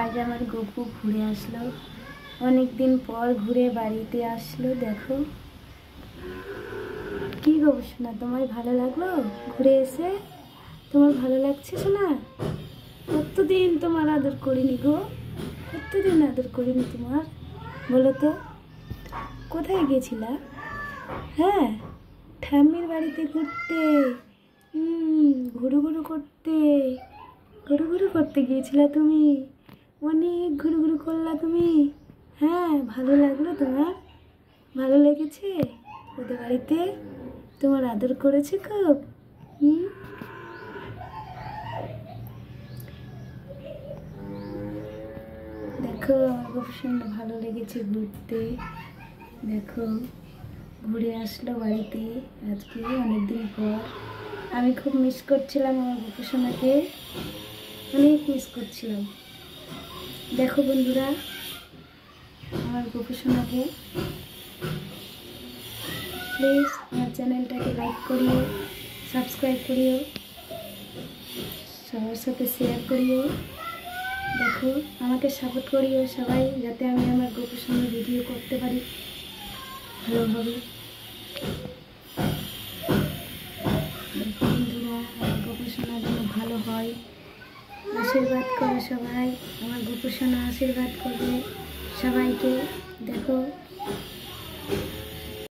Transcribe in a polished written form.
आज আমার গপু ঘুরে আসলো, অনেক দিন পর ঘুরে বাড়িতে আসলো। দেখো কি গো সোনা, তোমার ভালো লাগলো ঘুরে এসে? তোমার ভালো লাগছে সোনা? কতদিন তোমার আদর করিনি গো, কতদিন আদর করিনি তোমার, বলো তো। কোথায় গেছিলা? হ্যাঁ, ঠাম্মির বাড়িতে ঘুরতে। ঘুরু ঘুরু করতে, ঘুরু ঘুরু করতে গিয়েছিলা তুমি? অনেক ঘুরু ঘুরু করলা তুমি? হ্যাঁ, ভালো লাগলো তোমার? ভালো লেগেছে ওদের বাড়িতে? তোমার আদর করেছে খুব? দেখো আমার খুব সুন্দর ভালো লেগেছে ঘুরতে। দেখো ঘুরে আসলো বাড়িতে আজকে অনেকদিন পর। আমি খুব মিস করছিলাম আমার গোপুসোনাকে, অনেক মিস করছিলাম। দেখো বন্ধুরা আমার গোপুসোনাকে, প্লিজ আমার চ্যানেলটাকে লাইক করিও, সাবস্ক্রাইব করিও, সবার সাথে শেয়ার করিও। দেখো আমাকে সাপোর্ট করিও সবাই, যাতে আমি আমার গোপুসোনার ভিডিও করতে পারি ভালোভাবে। দেখো বন্ধুরা আমার গোপুসোনা যেন ভালো হয়, আশীর্বাদ করো সবাই, আমার গোপুসোনা আশীর্বাদ করবে সবাইকে। দেখো